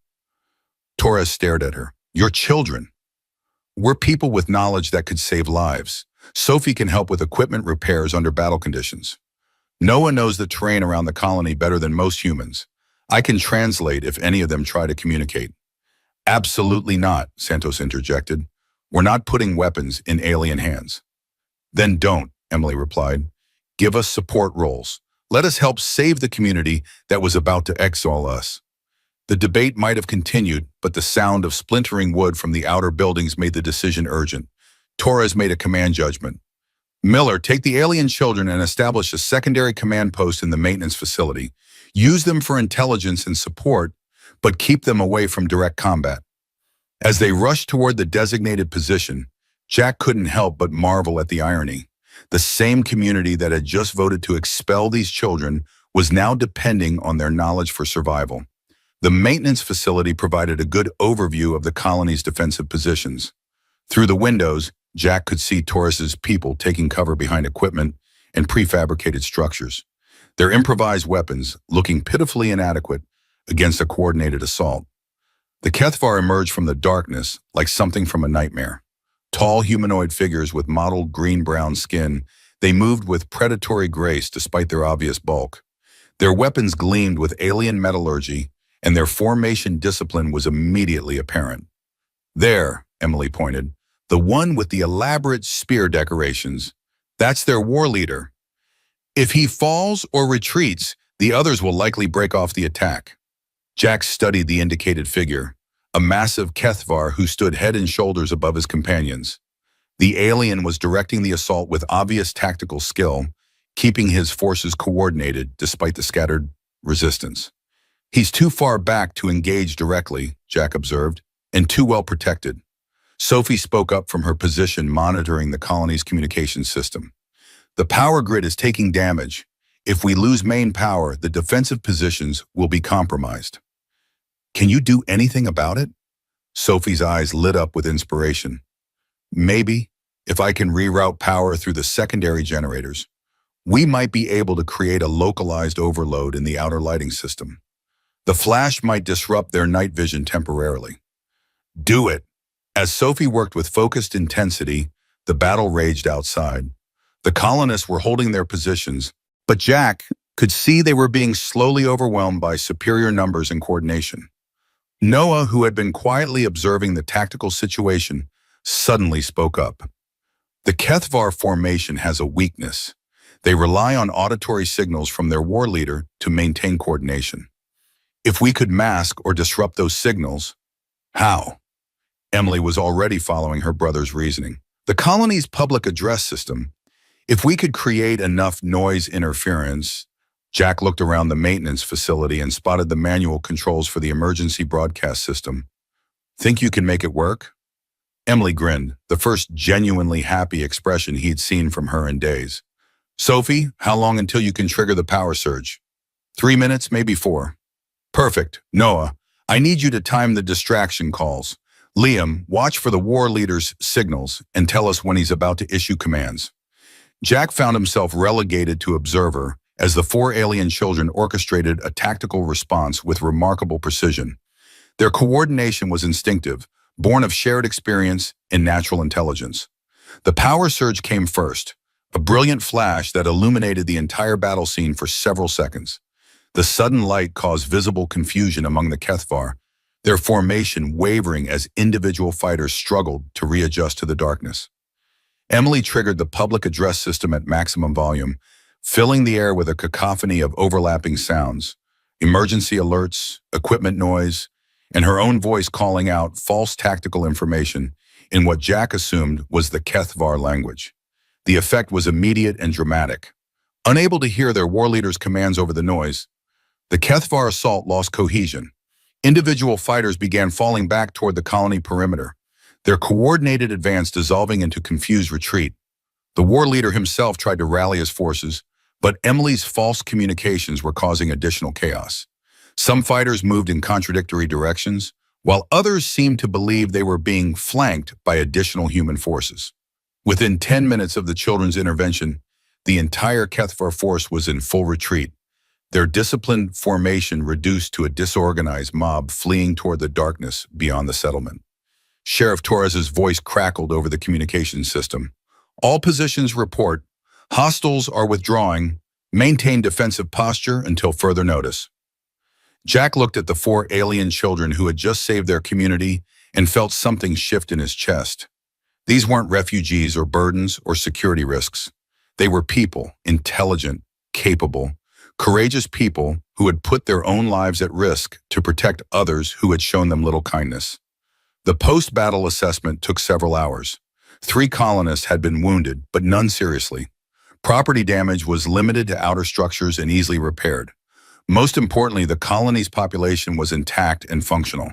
Torres stared at her. "You're children. We're people with knowledge that could save lives. Sophie can help with equipment repairs under battle conditions. Noah knows the terrain around the colony better than most humans. I can translate if any of them try to communicate." "Absolutely not," Santos interjected. "We're not putting weapons in alien hands." "Then don't," Emily replied. "Give us support roles. Let us help save the community that was about to exile us." The debate might have continued, but the sound of splintering wood from the outer buildings made the decision urgent. Torres made a command judgment. "Miller, take the alien children and establish a secondary command post in the maintenance facility. Use them for intelligence and support, but keep them away from direct combat." As they rushed toward the designated position, Jack couldn't help but marvel at the irony. The same community that had just voted to expel these children was now depending on their knowledge for survival. The maintenance facility provided a good overview of the colony's defensive positions. Through the windows, Jack could see Torres's people taking cover behind equipment and prefabricated structures, their improvised weapons looking pitifully inadequate against a coordinated assault. The Kethvar emerged from the darkness like something from a nightmare. Tall humanoid figures with mottled green-brown skin, they moved with predatory grace despite their obvious bulk. Their weapons gleamed with alien metallurgy, and their formation discipline was immediately apparent. "There," Emily pointed, "the one with the elaborate spear decorations. That's their war leader. If he falls or retreats, the others will likely break off the attack." Jack studied the indicated figure, a massive Kethvar who stood head and shoulders above his companions. The alien was directing the assault with obvious tactical skill, keeping his forces coordinated despite the scattered resistance. "He's too far back to engage directly," Jack observed, "and too well protected." Sophie spoke up from her position monitoring the colony's communication system. "The power grid is taking damage. If we lose main power, the defensive positions will be compromised." "Can you do anything about it?" Sophie's eyes lit up with inspiration. "Maybe, if I can reroute power through the secondary generators. We might be able to create a localized overload in the outer lighting system. The flash might disrupt their night vision temporarily." "Do it." As Sophie worked with focused intensity, the battle raged outside. The colonists were holding their positions, but Jack could see they were being slowly overwhelmed by superior numbers and coordination. Noah, who had been quietly observing the tactical situation, suddenly spoke up. "The Kethvar formation has a weakness. They rely on auditory signals from their war leader to maintain coordination. If we could mask or disrupt those signals..." "How?" Emily was already following her brother's reasoning. "The colony's public address system. If we could create enough noise interference..." Jack looked around the maintenance facility and spotted the manual controls for the emergency broadcast system. "Think you can make it work?" Emily grinned, the first genuinely happy expression he'd seen from her in days. "Sophie, how long until you can trigger the power surge?" 3 minutes, maybe 4. Perfect. Noah, I need you to time the distraction calls. Liam, watch for the war leader's signals and tell us when he's about to issue commands. Jack found himself relegated to observer as the 4 alien children orchestrated a tactical response with remarkable precision. Their coordination was instinctive, born of shared experience and natural intelligence. The power surge came first, a brilliant flash that illuminated the entire battle scene for several seconds. The sudden light caused visible confusion among the Kethvar, their formation wavering as individual fighters struggled to readjust to the darkness. Emily triggered the public address system at maximum volume, filling the air with a cacophony of overlapping sounds, emergency alerts, equipment noise, and her own voice calling out false tactical information in what Jack assumed was the Kethvar language. The effect was immediate and dramatic. Unable to hear their war leader's commands over the noise, the Kethvar assault lost cohesion. Individual fighters began falling back toward the colony perimeter, their coordinated advance dissolving into confused retreat. The war leader himself tried to rally his forces, but Emily's false communications were causing additional chaos. Some fighters moved in contradictory directions, while others seemed to believe they were being flanked by additional human forces. Within 10 minutes of the children's intervention, the entire Kethvar force was in full retreat, their disciplined formation reduced to a disorganized mob fleeing toward the darkness beyond the settlement. Sheriff Torres's voice crackled over the communication system. All positions report. Hostiles are withdrawing. Maintain defensive posture until further notice. Jack looked at the 4 alien children who had just saved their community and felt something shift in his chest. These weren't refugees or burdens or security risks. They were people, intelligent, capable, courageous people who had put their own lives at risk to protect others who had shown them little kindness. The post-battle assessment took several hours. 3 colonists had been wounded, but none seriously. Property damage was limited to outer structures and easily repaired. Most importantly, the colony's population was intact and functional.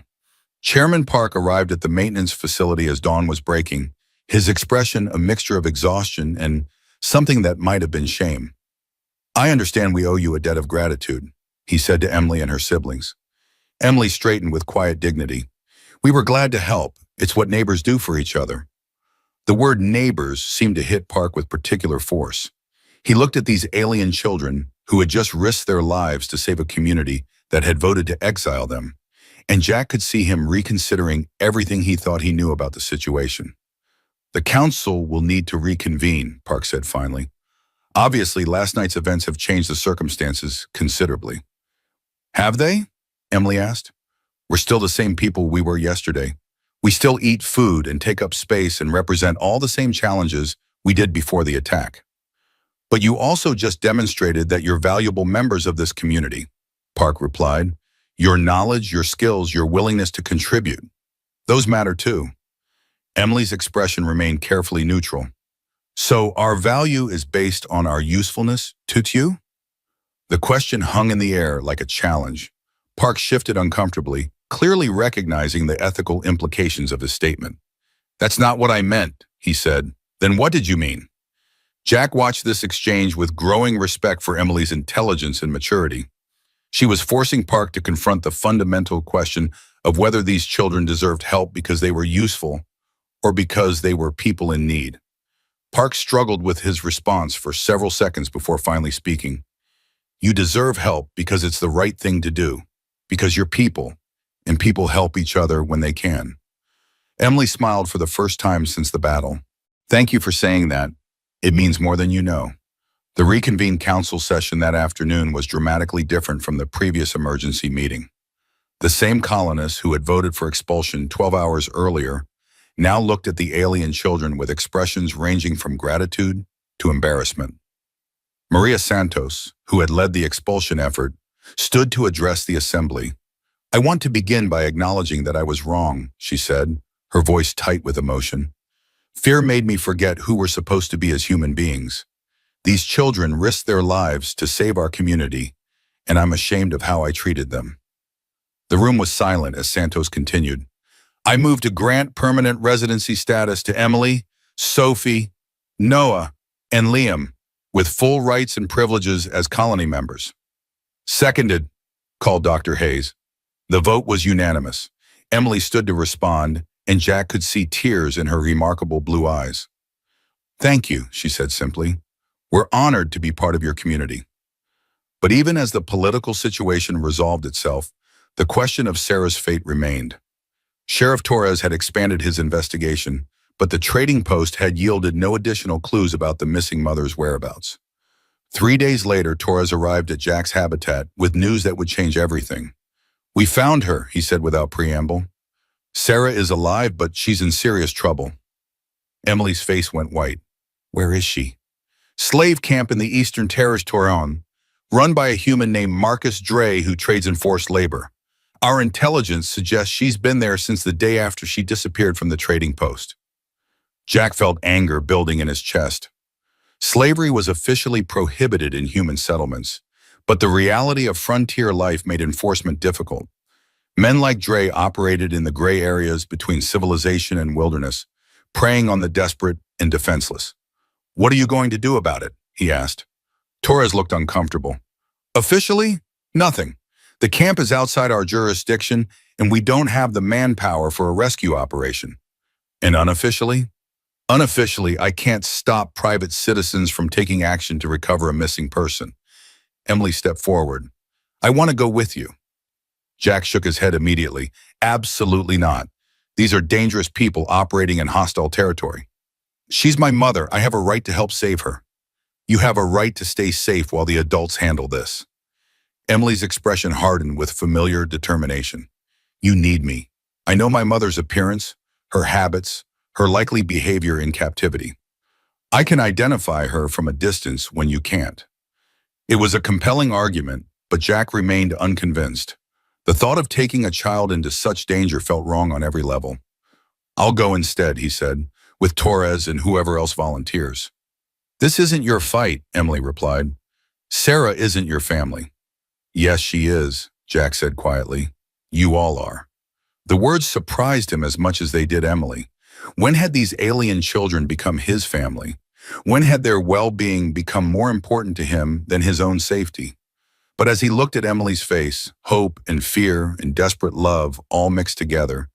Chairman Park arrived at the maintenance facility as dawn was breaking, his expression a mixture of exhaustion and something that might have been shame. "I understand we owe you a debt of gratitude," he said to Emily and her siblings. Emily straightened with quiet dignity. "We were glad to help. It's what neighbors do for each other." The word neighbors seemed to hit Park with particular force. He looked at these alien children who had just risked their lives to save a community that had voted to exile them, and Jack could see him reconsidering everything he thought he knew about the situation. "The council will need to reconvene," Park said finally. "Obviously, last night's events have changed the circumstances considerably." "Have they?" Emily asked. "We're still the same people we were yesterday. We still eat food and take up space and represent all the same challenges we did before the attack. But you also just demonstrated that you're valuable members of this community," Park replied. "Your knowledge, your skills, your willingness to contribute. Those matter too." Emily's expression remained carefully neutral. "So our value is based on our usefulness to you?" The question hung in the air like a challenge. Park shifted uncomfortably, clearly recognizing the ethical implications of his statement. "That's not what I meant," he said. "Then what did you mean?" Jack watched this exchange with growing respect for Emily's intelligence and maturity. She was forcing Park to confront the fundamental question of whether these children deserved help because they were useful or because they were people in need. Park struggled with his response for several seconds before finally speaking. "You deserve help because it's the right thing to do, because you're people, and people help each other when they can." Emily smiled for the first time since the battle. "Thank you for saying that. It means more than you know." The reconvened council session that afternoon was dramatically different from the previous emergency meeting. The same colonists who had voted for expulsion 12 hours earlier now looked at the alien children with expressions ranging from gratitude to embarrassment. Maria Santos, who had led the expulsion effort, stood to address the assembly. "I want to begin by acknowledging that I was wrong," she said, her voice tight with emotion. "Fear made me forget who we're supposed to be as human beings. These children risked their lives to save our community, and I'm ashamed of how I treated them." The room was silent as Santos continued. "I move to grant permanent residency status to Emily, Sophie, Noah, and Liam, with full rights and privileges as colony members." Seconded, called Dr. Hayes. The vote was unanimous. Emily stood to respond, and Jack could see tears in her remarkable blue eyes. "Thank you," she said simply. "We're honored to be part of your community." But even as the political situation resolved itself, the question of Sarah's fate remained. Sheriff Torres had expanded his investigation, but the trading post had yielded no additional clues about the missing mother's whereabouts. 3 days later, Torres arrived at Jack's habitat with news that would change everything. "We found her," he said without preamble. "Sarah is alive, but she's in serious trouble." Emily's face went white. "Where is she?" "Slave camp in the Eastern Territory, run by a human named Marcus Dre who trades in forced labor. Our intelligence suggests she's been there since the day after she disappeared from the trading post." Jack felt anger building in his chest. Slavery was officially prohibited in human settlements, but the reality of frontier life made enforcement difficult. Men like Dre operated in the gray areas between civilization and wilderness, preying on the desperate and defenseless. "What are you going to do about it?" he asked. Torres looked uncomfortable. "Officially, nothing. The camp is outside our jurisdiction, and we don't have the manpower for a rescue operation." "And unofficially?" "Unofficially, I can't stop private citizens from taking action to recover a missing person." Emily stepped forward. "I want to go with you." Jack shook his head immediately. "Absolutely not. These are dangerous people operating in hostile territory." "She's my mother. I have a right to help save her." "You have a right to stay safe while the adults handle this." Emily's expression hardened with familiar determination. "You need me. I know my mother's appearance, her habits, her likely behavior in captivity. I can identify her from a distance when you can't." It was a compelling argument, but Jack remained unconvinced. The thought of taking a child into such danger felt wrong on every level. "I'll go instead," he said, "with Torres and whoever else volunteers." "This isn't your fight," Emily replied. "Sarah isn't your family." "Yes, she is," Jack said quietly. "You all are." The words surprised him as much as they did Emily. When had these alien children become his family? When had their well-being become more important to him than his own safety? But as he looked at Emily's face, hope and fear and desperate love all mixed together,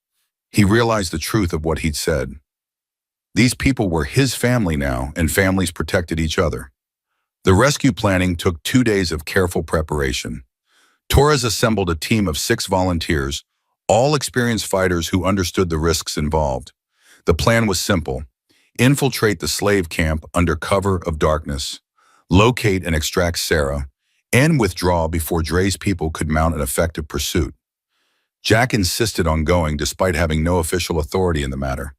he realized the truth of what he'd said. These people were his family now, and families protected each other. The rescue planning took 2 days of careful preparation. Torres assembled a team of 6 volunteers, all experienced fighters who understood the risks involved. The plan was simple: infiltrate the slave camp under cover of darkness, locate and extract Sarah, and withdraw before Dre's people could mount an effective pursuit. Jack insisted on going despite having no official authority in the matter.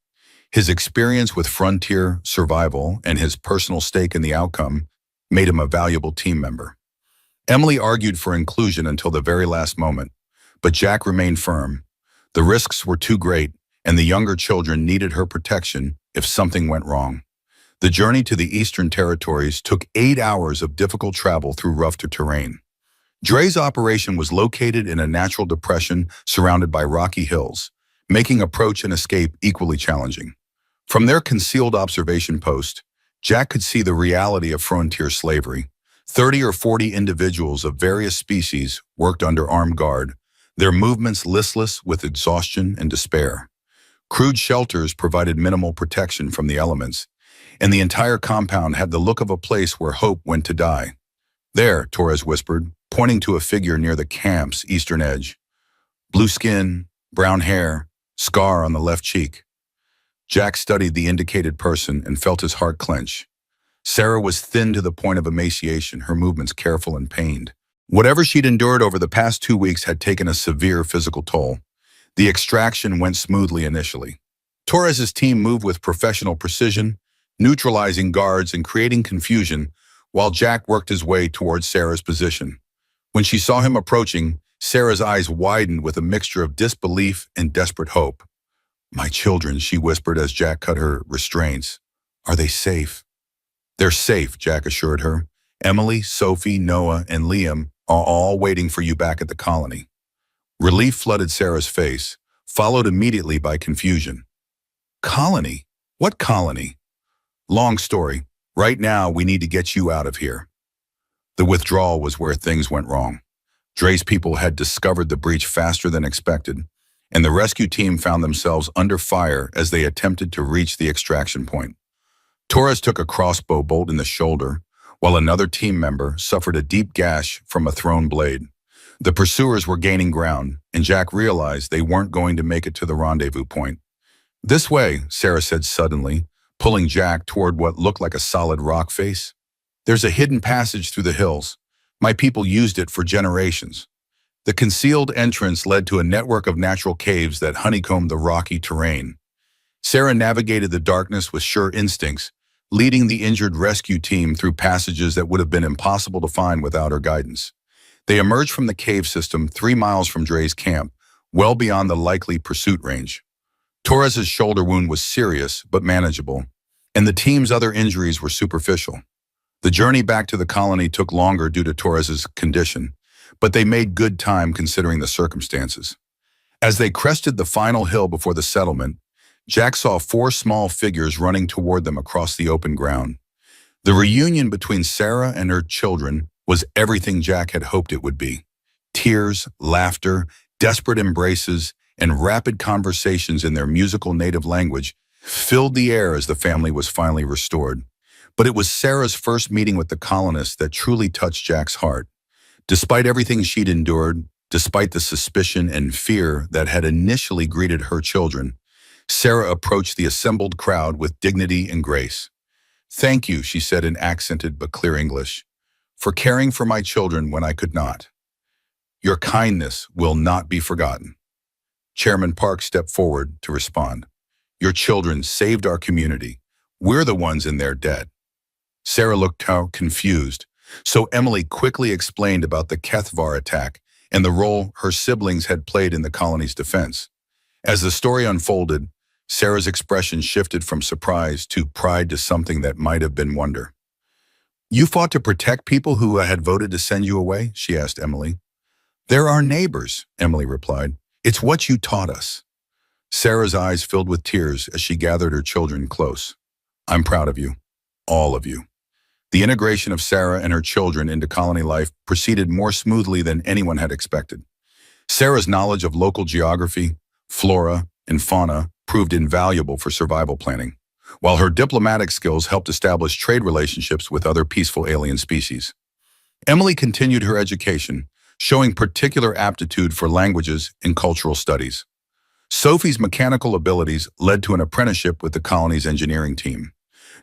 His experience with frontier survival and his personal stake in the outcome made him a valuable team member. Emily argued for inclusion until the very last moment, but Jack remained firm. The risks were too great, and the younger children needed her protection if something went wrong. The journey to the Eastern Territories took 8 hours of difficult travel through rough terrain. Dre's operation was located in a natural depression surrounded by rocky hills, making approach and escape equally challenging. From their concealed observation post, Jack could see the reality of frontier slavery. 30 or 40 individuals of various species worked under armed guard, their movements listless with exhaustion and despair. Crude shelters provided minimal protection from the elements, and the entire compound had the look of a place where hope went to die. "There," Torres whispered, pointing to a figure near the camp's eastern edge. Blue skin, brown hair, scar on the left cheek. Jack studied the indicated person and felt his heart clench. Sarah was thin to the point of emaciation, her movements careful and pained. Whatever she'd endured over the past 2 weeks had taken a severe physical toll. The extraction went smoothly initially. Torres's team moved with professional precision, neutralizing guards and creating confusion, while Jack worked his way towards Sarah's position. When she saw him approaching, Sarah's eyes widened with a mixture of disbelief and desperate hope. "My children," she whispered as Jack cut her restraints. "Are they safe?" "They're safe," Jack assured her. "Emily, Sophie, Noah, and Liam are all waiting for you back at the colony." Relief flooded Sarah's face, followed immediately by confusion. "Colony? What colony?" "Long story. Right now, we need to get you out of here." The withdrawal was where things went wrong. Dre's people had discovered the breach faster than expected, and the rescue team found themselves under fire as they attempted to reach the extraction point. Torres took a crossbow bolt in the shoulder, while another team member suffered a deep gash from a thrown blade. The pursuers were gaining ground, and Jack realized they weren't going to make it to the rendezvous point. "This way," Sarah said suddenly, pulling Jack toward what looked like a solid rock face. "There's a hidden passage through the hills. My people used it for generations." The concealed entrance led to a network of natural caves that honeycombed the rocky terrain. Sarah navigated the darkness with sure instincts, leading the injured rescue team through passages that would have been impossible to find without her guidance. They emerged from the cave system 3 miles from Dre's camp, well beyond the likely pursuit range. Torres's shoulder wound was serious but manageable, and the team's other injuries were superficial. The journey back to the colony took longer due to Torres's condition, but they made good time considering the circumstances. As they crested the final hill before the settlement, Jack saw 4 small figures running toward them across the open ground. The reunion between Sarah and her children was everything Jack had hoped it would be. Tears, laughter, desperate embraces, and rapid conversations in their musical native language filled the air as the family was finally restored. But it was Sarah's first meeting with the colonists that truly touched Jack's heart. Despite everything she'd endured, despite the suspicion and fear that had initially greeted her children, Sarah approached the assembled crowd with dignity and grace. "Thank you," she said in accented but clear English, "for caring for my children when I could not. Your kindness will not be forgotten." Chairman Park stepped forward to respond. "Your children saved our community. We're the ones in their debt." Sarah looked confused, so Emily quickly explained about the Kethvar attack and the role her siblings had played in the colony's defense. As the story unfolded, Sarah's expression shifted from surprise to pride to something that might have been wonder. "You fought to protect people who had voted to send you away?" she asked Emily. "They're our neighbors," Emily replied. "It's what you taught us." Sarah's eyes filled with tears as she gathered her children close. "I'm proud of you, all of you." The integration of Sarah and her children into colony life proceeded more smoothly than anyone had expected. Sarah's knowledge of local geography, flora, and fauna proved invaluable for survival planning, while her diplomatic skills helped establish trade relationships with other peaceful alien species. Emily continued her education, showing particular aptitude for languages and cultural studies. Sophie's mechanical abilities led to an apprenticeship with the colony's engineering team.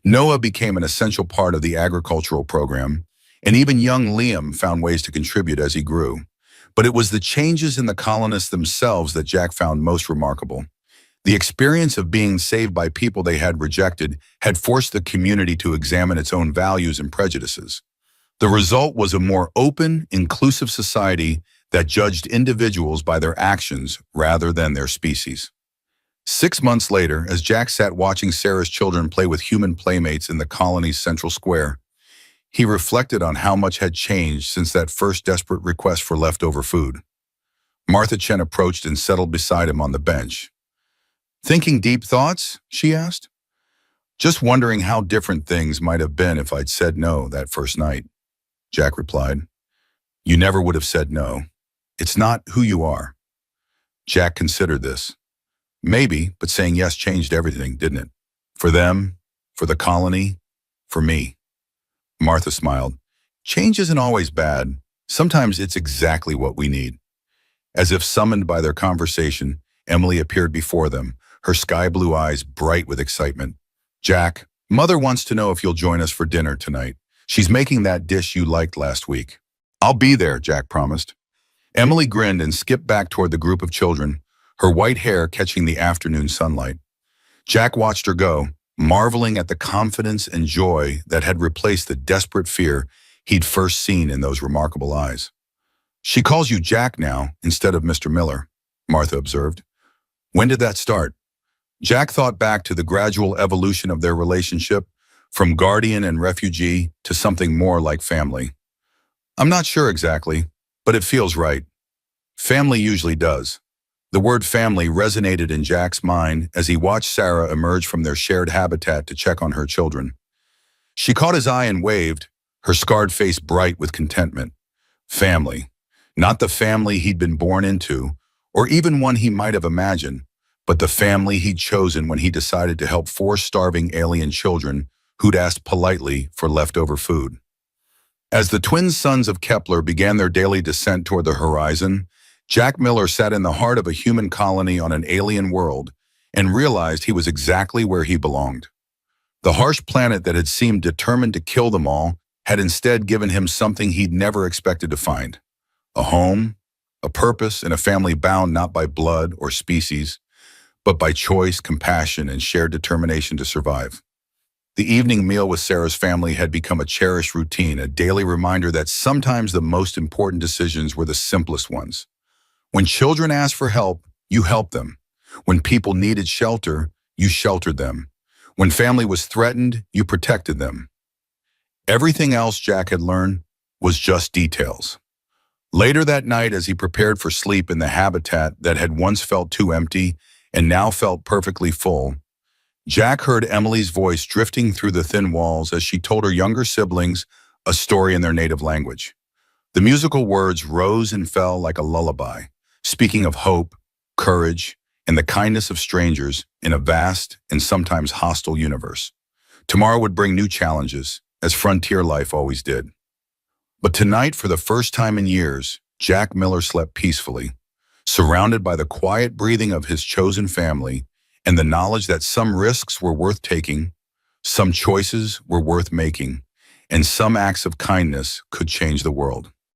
Noah became an essential part of the agricultural program, and even young Liam found ways to contribute as he grew. But it was the changes in the colonists themselves that Jack found most remarkable. The experience of being saved by people they had rejected had forced the community to examine its own values and prejudices. The result was a more open, inclusive society that judged individuals by their actions rather than their species. 6 months later, as Jack sat watching Sarah's children play with human playmates in the colony's central square, he reflected on how much had changed since that first desperate request for leftover food. Martha Chen approached and settled beside him on the bench. "Thinking deep thoughts?" she asked. "Just wondering how different things might have been if I'd said no that first night," Jack replied. "You never would have said no. It's not who you are." Jack considered this. Maybe, but saying yes changed everything, didn't it? For them, for the colony, for me. Martha smiled. "Change isn't always bad. Sometimes it's exactly what we need." As if summoned by their conversation, Emily appeared before them, her sky-blue eyes bright with excitement. "Jack, Mother wants to know if you'll join us for dinner tonight. She's making that dish you liked last week." "I'll be there," Jack promised. Emily grinned and skipped back toward the group of children, her white hair catching the afternoon sunlight. Jack watched her go, marveling at the confidence and joy that had replaced the desperate fear he'd first seen in those remarkable eyes. "She calls you Jack now, instead of Mr. Miller," Martha observed. "When did that start?" Jack thought back to the gradual evolution of their relationship, from guardian and refugee to something more like family. "I'm not sure exactly, but it feels right. Family usually does." The word family resonated in Jack's mind as he watched Sarah emerge from their shared habitat to check on her children. She caught his eye and waved, her scarred face bright with contentment. Family. Not the family he'd been born into, or even one he might have imagined, but the family he'd chosen when he decided to help four starving alien children who'd asked politely for leftover food. As the twin sons of Kepler began their daily descent toward the horizon, Jack Miller sat in the heart of a human colony on an alien world and realized he was exactly where he belonged. The harsh planet that had seemed determined to kill them all had instead given him something he'd never expected to find: a home, a purpose, and a family bound not by blood or species, but by choice, compassion, and shared determination to survive. The evening meal with Sarah's family had become a cherished routine, a daily reminder that sometimes the most important decisions were the simplest ones. When children asked for help, you helped them. When people needed shelter, you sheltered them. When family was threatened, you protected them. Everything else Jack had learned was just details. Later that night, as he prepared for sleep in the habitat that had once felt too empty and now felt perfectly full, Jack heard Emily's voice drifting through the thin walls as she told her younger siblings a story in their native language. The musical words rose and fell like a lullaby, speaking of hope, courage, and the kindness of strangers in a vast and sometimes hostile universe. Tomorrow would bring new challenges, as frontier life always did. But tonight, for the first time in years, Jack Miller slept peacefully, surrounded by the quiet breathing of his chosen family and the knowledge that some risks were worth taking, some choices were worth making, and some acts of kindness could change the world.